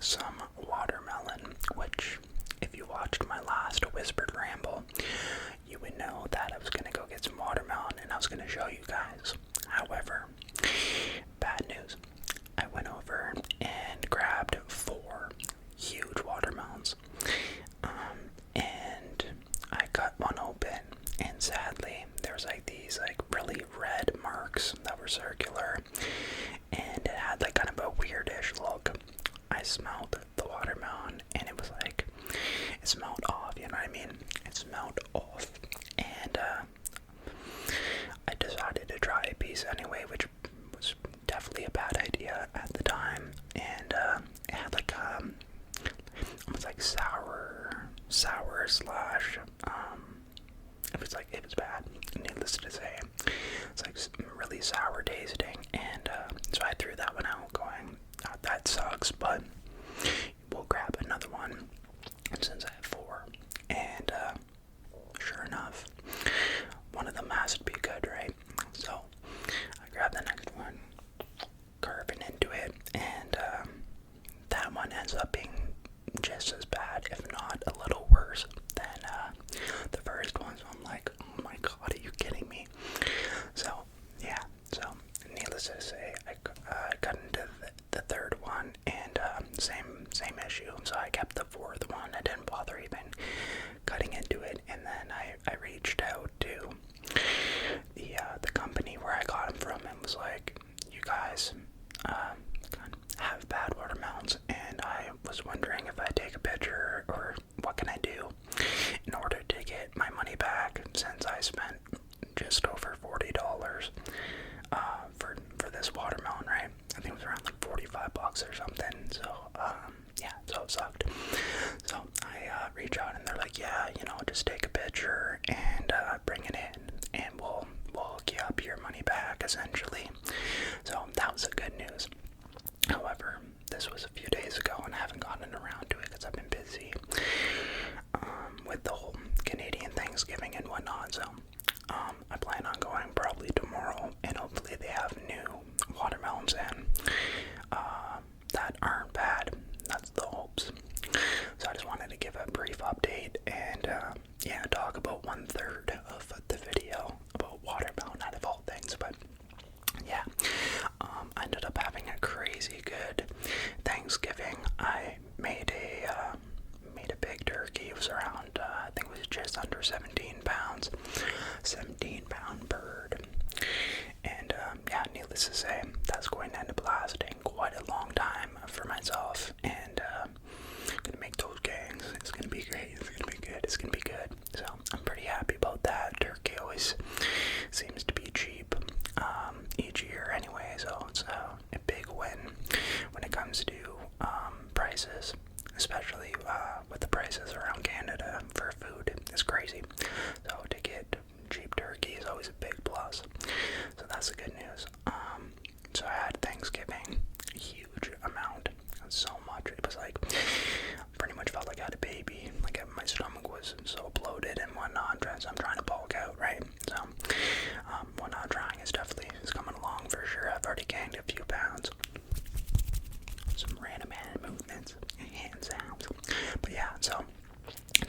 some watermelon, which, if you watched my last Whispered Ramble, you would know that I was going to go get some watermelon and I was going to show you guys. However, bad news. I went over and grabbed 4 huge watermelons, and I cut one open, and sadly, there was like these like really red marks that were circular, and it had like kind of a weirdish look. I smelled the watermelon, and it was like, it smelled off, you know what I mean? It smelled off, and I decided to try a piece anyway, which was definitely a bad idea at the time, and it had like almost like sour slash it was bad, needless to say. It's like really sour tasting, and so I threw that one out going, oh, that sucks, but we'll grab another one since I have 4. And sure enough, one of them has to be good, right? So I grabbed the next one, carving into it, and that one ends up being just as bad, if not a little worse than the first one. So I'm like, oh my god, are you kidding me? So yeah, so needless to say, I got into the third one, and same issue. So I kept the fourth one. I didn't bother even cutting into it, and then I reached out to the company where I got them from and was like, you guys have bad watermelons, and I was wondering if I take a picture or what can I do in order to get my money back, since I spent just over $40 for this watermelon, right? I think it was around like $45 or something. So yeah, so it sucked. So I reach out, and they're like, yeah, just take a picture and bring it in, and we'll hook you up your money back, essentially. So that was the good news. However, this was a few days ago, and I haven't gotten around to it because I've been busy with the whole Canadian Thanksgiving and whatnot. So I plan on going probably tomorrow, and hopefully they have new watermelons in that aren't bad. That's the hopes. So I just wanted to give a brief update and talk about 1/3 of the video about watermelon out of all things. But yeah, I ended up having a crazy good Thanksgiving. I made a big turkey. It was around, I think it was just under 17 pounds, 17-pound bird. And needless to say, that's going to end up lasting quite a long time for myself. And I'm gonna make those gangs. It's gonna be great. It's gonna be good. It's gonna be good. So I'm pretty happy about that. Turkey always seems to be cheap each year anyway, so it's a big win when it comes to prices, especially with the prices around Canada for food. It's crazy. So to get cheap turkey is always a big plus. So that's the good news. So I had Thanksgiving, a huge amount, so much. It was like, pretty much felt like I had a baby. Like my stomach was so bloated and whatnot. So I'm trying to bulk out, right? So whatnot trying is coming along for sure. I've already gained a few pounds. Some random hand movements and hand sounds. But yeah, so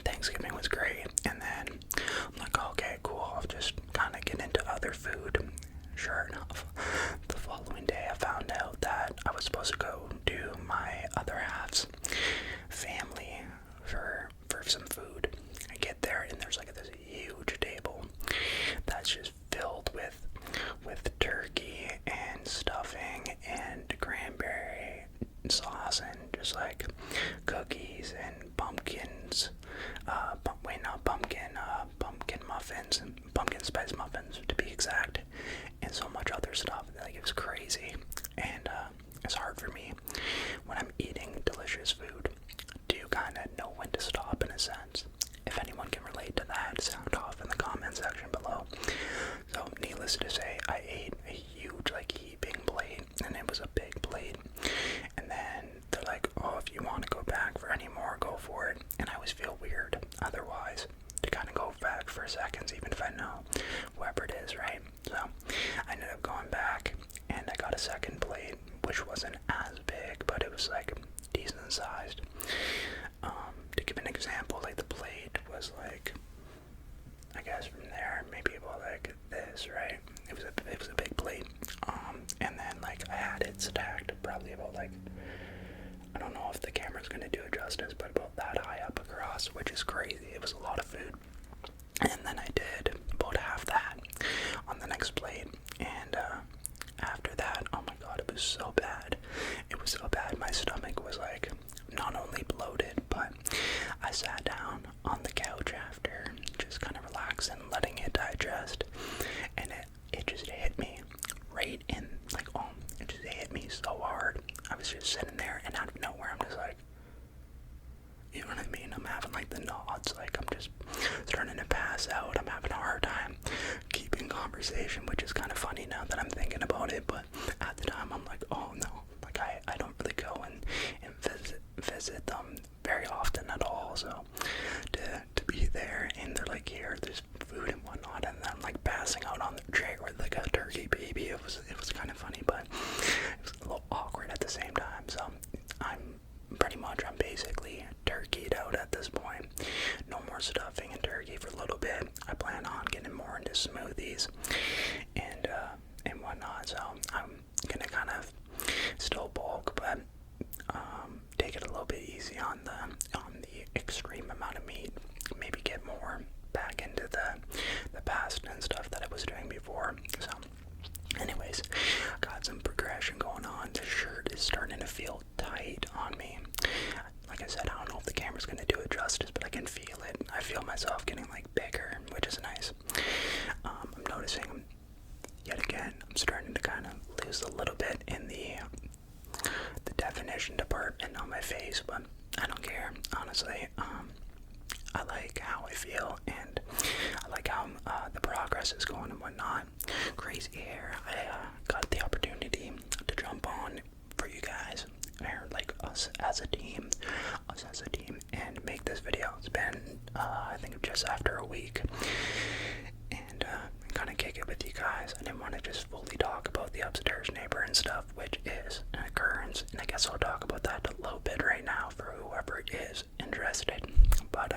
Thanksgiving was great, and then I'm like, okay, cool, I'll just kind of get into other food. Sure enough, the following day I found out that I was supposed to go to my other half's family for some food. I get there, and there's like this huge table that's just filled with turkey and stuffing and cranberry sauce and just like cookies and pumpkins, pumpkin muffins and pumpkin spice muffins to be exact, and so much other stuff. Like, it was crazy, and it's hard for me when I'm eating delicious food to kind of know when to stop, in a sense. If anyone can relate to that, sound off in the comment section below. So needless to say, I ate a huge, like, heaping plate, and it was a big plate. And then they're like, oh, if you want to go back for any more, go for it. And I always feel weird otherwise to kind of go back for seconds, even if I know whoever it is, right? So I ended up going back, and I got a second plate, which wasn't as big, but it was like decent decent sized. To give an example, like the plate was like, I guess from there, maybe about like this, right? It was a big plate. And then like I had it stacked probably about like, I don't know if the camera's gonna do it justice, but about that high up across, which is crazy. It was a lot of food. And then I did about half that on the next plate, and after that, oh my god, it was so bad. It was so bad. My stomach was like not only bloated, but I sat down on the couch after, just kind of relaxing, letting it digest, and it just hit me right in, like, oh, it just hit me so hard. I was just sitting there, and out of nowhere, I'm just like, you know what I mean? I'm having like the nods, like I'm just starting to pass out. I'm having a hard time keeping conversation, which is kind of funny now that I'm thinking about it, but at the time I'm like, oh no, like I don't really go and visit them very often at all, so to be there and they're like, here, there's food and whatnot, and then I'm like passing out on the chair with like a turkey baby. It was kind of funny, but it was a little awkward at the same time. So I'm basically turkeyed out at this point. No more stuffing and turkey for a little bit. I plan on getting more into smoothies and whatnot. So I'm gonna kind of still bulk, but take it a little bit easy on the extreme amount of meat. Maybe get more back into the pasta and stuff that I was doing before. So anyways, got some progression going on. The shirt is starting to feel tight on me. Like I said, I don't know if the camera's gonna do it justice, but I can feel it. I feel myself getting like bigger, which is nice. I'm noticing yet again, I'm starting to kind of lose a little bit in the definition department on my face, but I don't care, honestly. I like how I feel, and I like how the progress is going and whatnot. Crazy hair. I got the opportunity to jump on for you guys, or like us as a team, and make this video. It's been, I think, just after a week, and kind of kick it with you guys. I didn't want to just fully talk about the upstairs neighbor and stuff, which is an occurrence, and I guess I'll talk about that a little bit right now for whoever is interested. But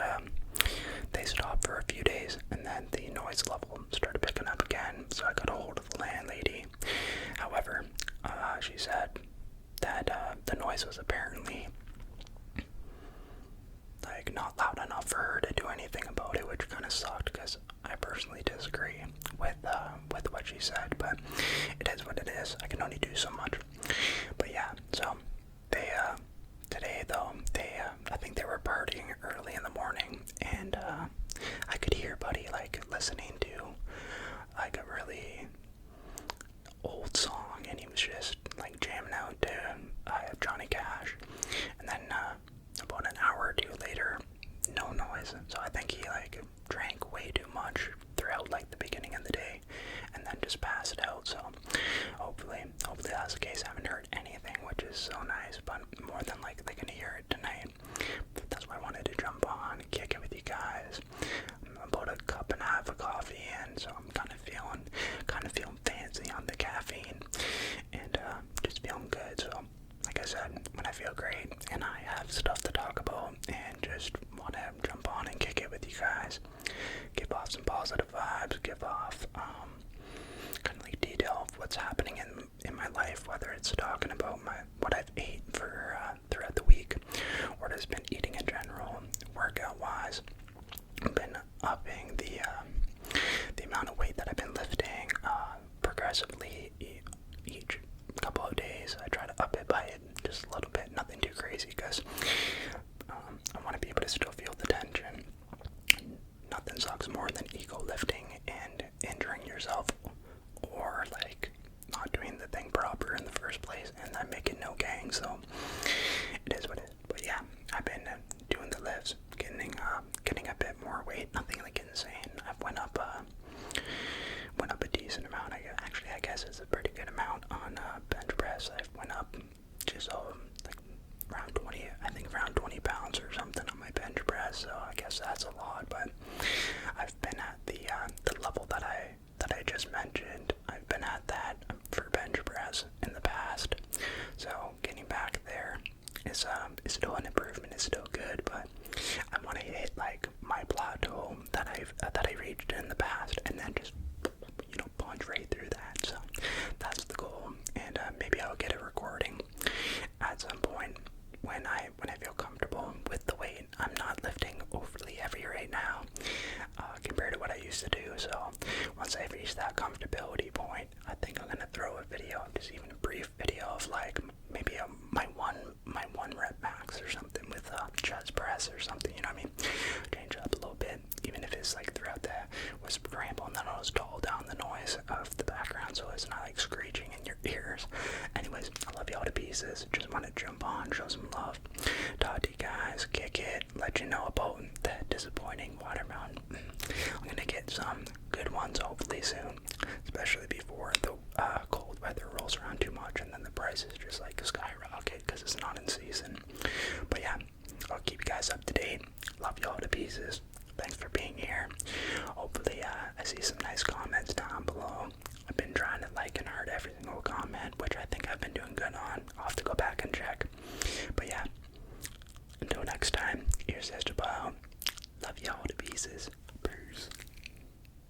they stopped for a few days, and then the noise level started picking up again, so I got a hold of the landlady. However, she said that the noise was apparently like not loud enough for her to do anything about it, which kind of sucked because I personally disagree with what she said, but it is what it is. I can only do so much. But yeah, so they today though, I think they were partying early in the morning, and I could hear Buddy like listening to like a really old song, and he was just like jamming out to Johnny Cash, and then about an hour or two later, no noise. So I think he like drank way too much throughout like the beginning of the day, and then just passed out. So hopefully that's the case. I haven't heard anything, which is so nice, but more than likely gonna hear it tonight. But that's why I wanted to jump on and kick it with you guys. I'm about a cup and a half of coffee in, so I'm kind of feeling fancy on the caffeine, and just feeling good. So like I said, when I feel great and I have stuff to talk about and just want to jump on and kick it with you guys, give off some positive vibes, give off kind of like detail of what's happening in my life, whether it's talking about what I've ate for throughout the week, or just been eating in general, workout wise. I've been upping the amount of weight that I've been lifting progressively each couple of days. I try to up it by just a little bit, nothing too crazy, because I want to be able to still feel the tension. Nothing sucks more than ego lifting and injuring yourself, or like not doing the thing proper in the first place and then making no gain. So it is what it is. But yeah, I've been doing the lifts, getting a bit more weight. Nothing like insane. I've went up a decent amount. I guess it's a pretty good amount on bench press. I went up just like around 20. I think around 20 pounds or something on my bench press. So I guess that's a lot. But I've been at the level that I just mentioned. I've been at that for bench press in the past. So getting back there is still that I reached in the past, and then just, you know, punch right through that. So that's the goal, and maybe I'll get a recording at some point when I feel comfortable with the weight. I'm not lifting overly heavy right now compared to what I used to do. So once I reach that comfortability point, I think I'm gonna throw a video, just even a brief video of like maybe my one rep max or something with chest press or something. You know what I mean? Change it up a little bit, even if it's like throughout the whisper ramble, and then I'll just dull down the noise of the background so it's not like screeching in your ears. Anyways, I love y'all to pieces. Just want to jump on, show some love, talk to you guys, kick it, let you know about that disappointing watermelon. I'm gonna get some good ones hopefully soon, especially before the cold weather rolls around too much and then the prices just like skyrocket because it's not in season. But yeah, I'll keep you guys up to date. Love y'all to pieces. Thanks for being here. Hopefully I see some nice comments down below. I've been trying to like and heart every single comment, which I think I've been doing good on. I'll have to go back and check. But yeah, until next time, here's Sister Bow. Love y'all to pieces.